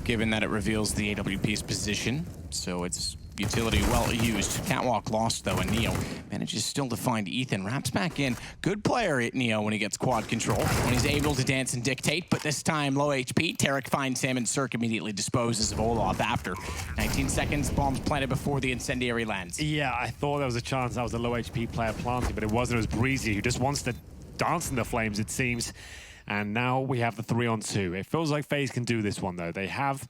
given that it reveals the AWP's position. So it's utility well used. Catwalk lost though, and Neo manages still to find Ethan. Wraps back in. Good player at Neo when he gets quad control, when he's able to dance and dictate, but this time low HP. Tarek finds him, and Cirque immediately disposes of Olaf after. 19 seconds, bombs planted before the incendiary lands. Yeah, I thought there was a chance that was a low HP player planting, but it wasn't. It was Breezy, who just wants to dance in the flames, it seems. And now we have the 3-on-2. It feels like FaZe can do this one, though. They have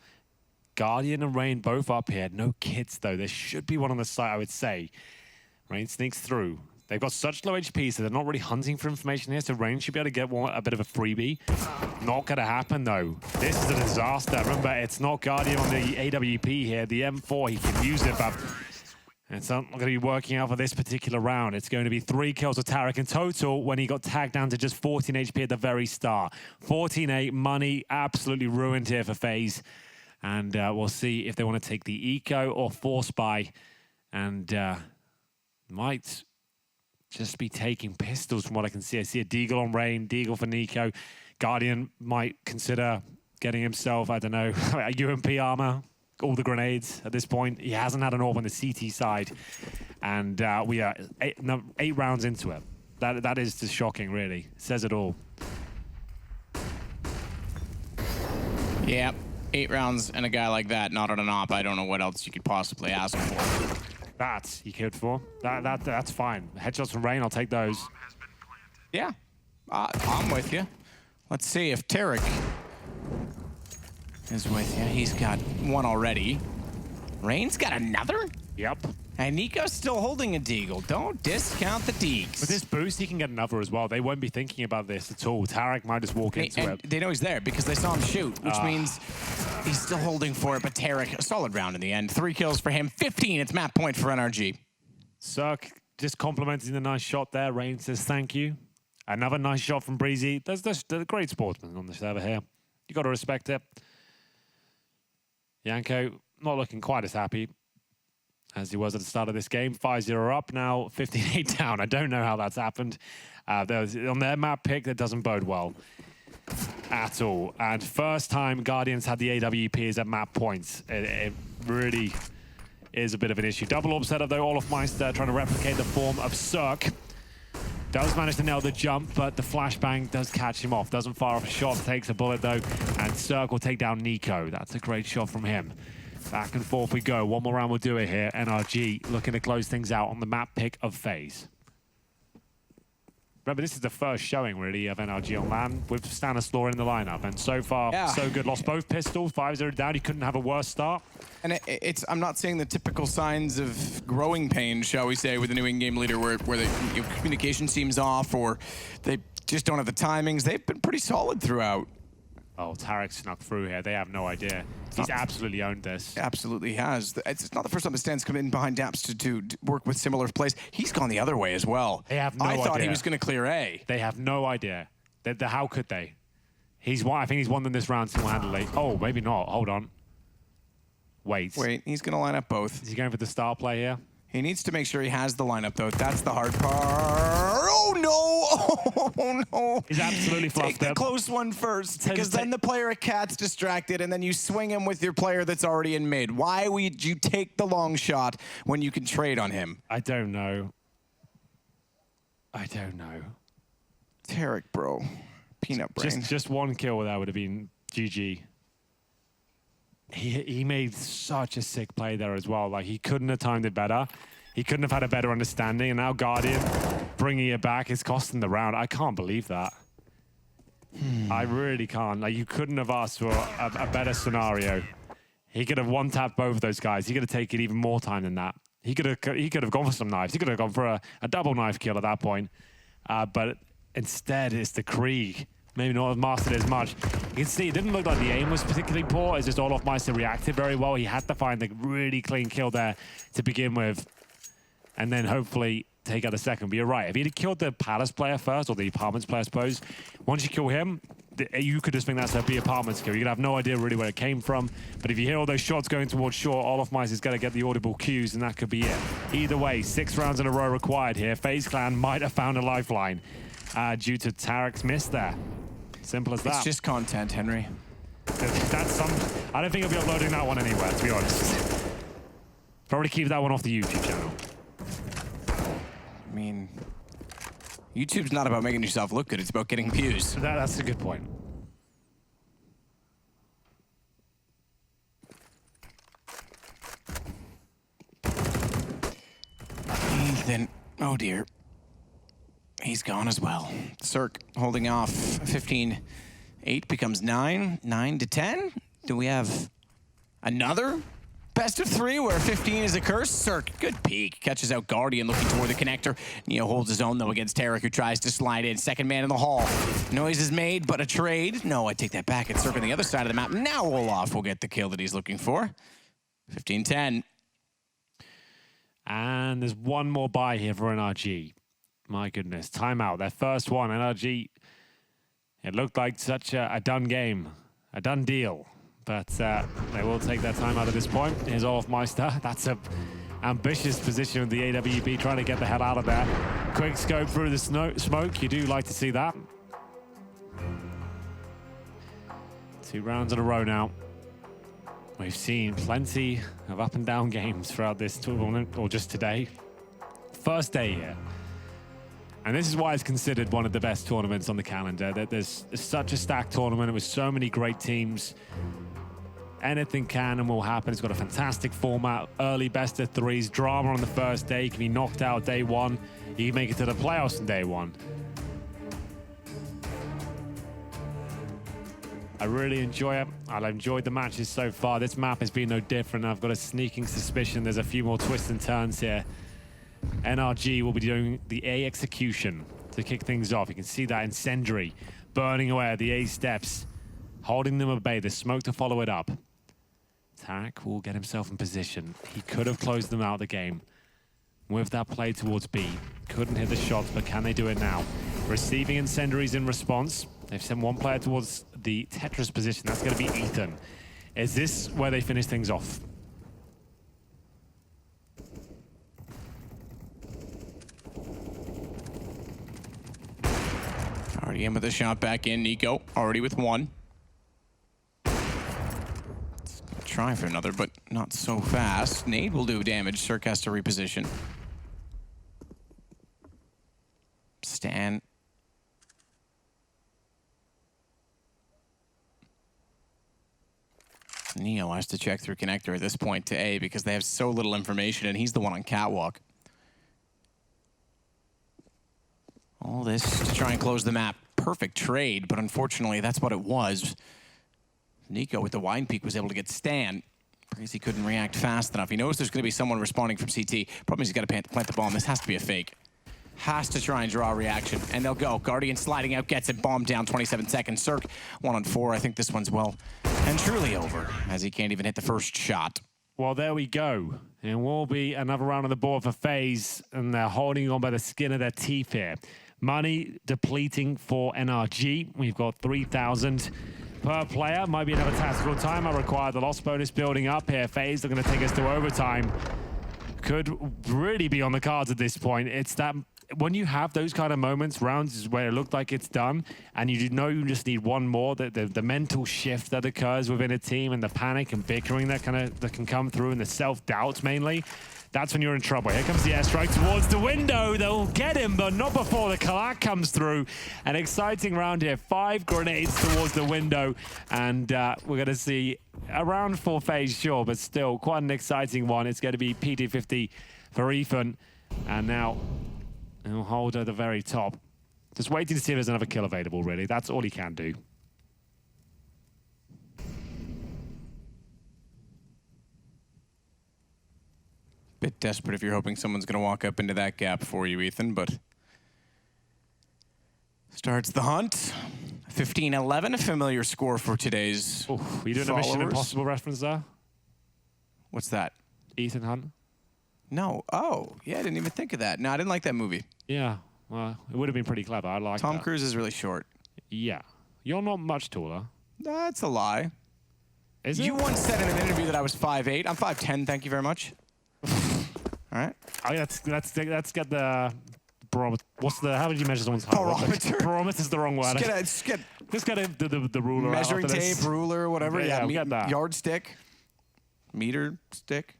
Guardian and Rain both up here. No kids, though. There should be one on the side, I would say. Rain sneaks through. They've got such low HP, so they're not really hunting for information here, so Rain should be able to get a bit of a freebie. Not going to happen, though. This is a disaster. Remember, it's not Guardian on the AWP here. The M4, he can use it, but it's not going to be working out for this particular round. It's going to be 3 kills with Tarek in total when he got tagged down to just 14 HP at the very start. 14-8, money absolutely ruined here for FaZe. And we'll see if they want to take the eco or force buy, and might just be taking pistols from what I can see. I see a Deagle on Rain, Deagle for Nico. Guardian might consider getting himself, I don't know, a UMP armor, all the grenades at this point. He hasn't had an AWP on the CT side, and we are 8 rounds into it. That is just shocking, really. It says it all. Yeah, 8 rounds and a guy like that, not on an AWP. I don't know what else you could possibly ask for. That you killed for. That's fine. Headshots from Rain, I'll take those. Yeah, I'm with you. Let's see if Tarek is with you. He's got one already. Rain's got another? Yep. And Nico's still holding a deagle. Don't discount the deeks. With this boost, he can get another as well. They won't be thinking about this at all. Tarek might just walk into it. They know he's there because they saw him shoot, which means he's still holding for it. But Tarek, a solid round in the end. 3 kills for him, 15. It's map point for NRG. Cirque just complimenting the nice shot there. Rain says thank you. Another nice shot from Breezy. There's great sportsmen on the server here. You got to respect it. Yanko not looking quite as happy as he was at the start of this game. 5-0 up, now 15-8 down. I don't know how that's happened. On their map pick, that doesn't bode well at all. And first time Guardians had the AWPs at map points. It really is a bit of an issue. Double orb setup though, Olaf Meister trying to replicate the form of Cirque. Does manage to nail the jump, but the flashbang does catch him off. Doesn't fire off a shot, takes a bullet though, and Cirque will take down Nico. That's a great shot from him. Back and forth we go. One more round will do it here. NRG looking to close things out on the map pick of FaZe. Remember, this is the first showing, really, of NRG on LAN with Stanislaw in the lineup. And so far, so good. Lost both pistols, 5-0 down. He couldn't have a worse start. And I'm not seeing the typical signs of growing pains, shall we say, with the new in-game leader where the communication seems off or they just don't have the timings. They've been pretty solid throughout. Oh, Tarek snuck through here. They have no idea. He's absolutely owned this. Absolutely has. It's not the first time the stands come in behind Daps to work with similar plays. He's gone the other way as well. They have no idea. I thought he was going to clear A. They have no idea. How could they? I think he's won them this round single-handedly. Oh, maybe not. Hold on. Wait, he's going to line up both. Is he going for the star play here? He needs to make sure he has the lineup, though. That's the hard part. Oh, no. Oh, no. He's absolutely fluffed. Take the close one first, because then the player at cat's distracted, and then you swing him with your player that's already in mid. Why would you take the long shot when you can trade on him? I don't know. I don't know. Tarek, bro. Peanut brain. Just one kill, that would have been GG. He made such a sick play there as well. Like, he couldn't have timed it better. He couldn't have had a better understanding. And now Guardian bringing it back is costing the round. I can't believe that. I really can't. Like, you couldn't have asked for a better scenario. He could have one-tapped both of those guys. He could have taken even more time than that. He could have gone for some knives. He could have gone for a double knife kill at that point. But instead, it's the Krieg. Maybe not have mastered it as much. You can see it didn't look like the aim was particularly poor. It's just Olaf Meister reacted very well. He had to find the really clean kill there to begin with. And then hopefully take out a second. But you're right. If he'd have killed the Palace player first, or the Apartments player, I suppose, once you kill him, you could just think that's the Apartments kill. You could have no idea really where it came from. But if you hear all those shots going towards short, Olaf Meister's going to get the audible cues, and that could be it. Either way, 6 rounds in a row required here. FaZe Clan might have found a lifeline due to Tarek's miss there. Simple as that. It's just content, Henry. I don't think he'll be uploading that one anywhere, to be honest. Probably keep that one off the YouTube channel. I mean, YouTube's not about making yourself look good. It's about getting views. That's a good point. Ethan, oh dear. He's gone as well. Cirque holding off 15-8 becomes 9, 9-10. Do we have another best of 3 where 15 is a curse? Cirque, good peek. Catches out Guardian looking toward the connector. Neo holds his own though against Tarek, who tries to slide in. Second man in the hall. Noise is made, but a trade. No, I take that back. It's Cirque on the other side of the map. Now Olaf will get the kill that he's looking for. 15-10. And there's one more buy here for NRG. My goodness, timeout. Their first one, NRG. It looked like such a done game, a done deal. But they will take their time out at this point. Here's Olaf Meister. That's a ambitious position with the AWP, trying to get the hell out of there. Quick scope through the smoke. You do like to see that. 2 rounds in a row now. We've seen plenty of up and down games throughout this tournament, or just today. First day here. And this is why it's considered one of the best tournaments on the calendar. That there's such a stacked tournament with so many great teams. Anything can and will happen. It's got a fantastic format. Early best of 3s, drama on the first day. You can be knocked out day 1. You can make it to the playoffs on day 1. I really enjoy it. I've enjoyed the matches so far. This map has been no different. I've got a sneaking suspicion there's a few more twists and turns here. NRG will be doing the A execution to kick things off. You can see that incendiary burning away at the A steps, holding them at bay. The smoke to follow it up. Tarak will get himself in position. He could have closed them out of the game with that play towards B. Couldn't hit the shots, but can they do it now? Receiving incendiaries in response. They've sent one player towards the Tetris position. That's going to be Ethan. Is this where they finish things off? Already in with a shot back in. Nico already with 1. Try for another, but not so fast. Nade will do damage. Cirque has to reposition. Stan. Neo has to check through connector at this point to A because they have so little information, and he's the one on catwalk. All this to try and close the map. Perfect trade, but unfortunately that's what it was. Nico with the wine peak was able to get Stan because he couldn't react fast enough. He knows there's going to be someone responding from CT. Problem is he's got to plant the bomb. This has to be a fake. Has to try and draw a reaction, and they'll go. Guardian sliding out, gets it, bomb down, 27 seconds. Cirque 1 on 4. I think this one's well and truly over, as he can't even hit the first shot. Well, there we go. It will be another round on the board for FaZe, and they're holding on by the skin of their teeth here. Money depleting for NRG. We've got 3,000 per player. Might be another tactical time. I require the loss bonus building up here. FaZe are going to take us to overtime. Could really be on the cards at this point. It's that when you have those kind of moments, rounds where it looked like it's done, and you know you just need one more, the mental shift that occurs within a team, and the panic and bickering that can come through, and the self-doubts mainly, that's when you're in trouble. Here comes the airstrike towards the window. They'll get him, but not before the collab comes through. An exciting round here. 5 grenades towards the window, and we're going to see a round for FaZe, sure, but still quite an exciting one. It's going to be PT50 for Ethan, and now he'll hold at the very top. Just waiting to see if there's another kill available, really. That's all he can do. Bit desperate if you're hoping someone's going to walk up into that gap for you, Ethan, but starts the hunt. 15-11, a familiar score for today's Ooh, you doing a Mission Impossible reference there? What's that? Ethan Hunt? No. Oh, yeah, I didn't even think of that. No, I didn't like that movie. Yeah, well, it would have been pretty clever. I like Tom Cruise is really short. Yeah. You're not much taller. That's a lie. Is it? You once said in an interview that I was 5'8". I'm 5'10", thank you very much. All right. Oh, yeah, let's get the barometer. What's the? How did you measure someone's height? Barometer. Barometer's the wrong word. Just get the ruler. measuring out after tape, this. ruler, whatever. Yeah, we got that. Yardstick, meter stick.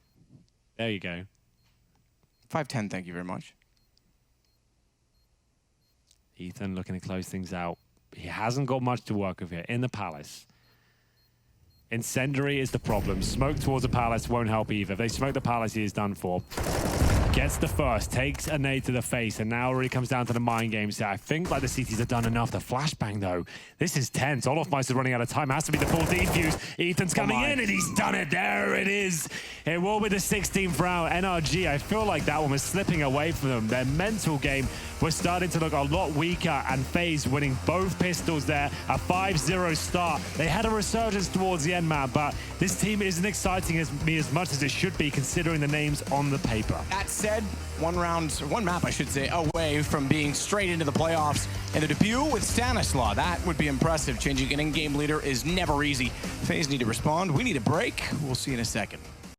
There you go. 5'10", thank you very much. Ethan looking to close things out. He hasn't got much to work with here in the Palace. Incendiary is the problem. Smoke towards the Palace won't help either. If they smoke the Palace, he is done for. Gets the first, takes a nade to the face, and now it really comes down to the mind games here. I think like the CTs have done enough. The flashbang, though, this is tense. Olofmeister is running out of time. Has to be the full defuse. Ethan's coming in, and he's done it. There it is. It will be the 16th round. NRG, I feel like that one was slipping away from them. Their mental game was starting to look a lot weaker, and FaZe winning both pistols there. A 5-0 start. They had a resurgence towards the end map, but this team isn't exciting as much as it should be, considering the names on the paper. That said, one map, I should say, away from being straight into the playoffs. And the debut with Stanislaw, that would be impressive. Changing an in-game leader is never easy. FaZe need to respond. We need a break. We'll see you in a second.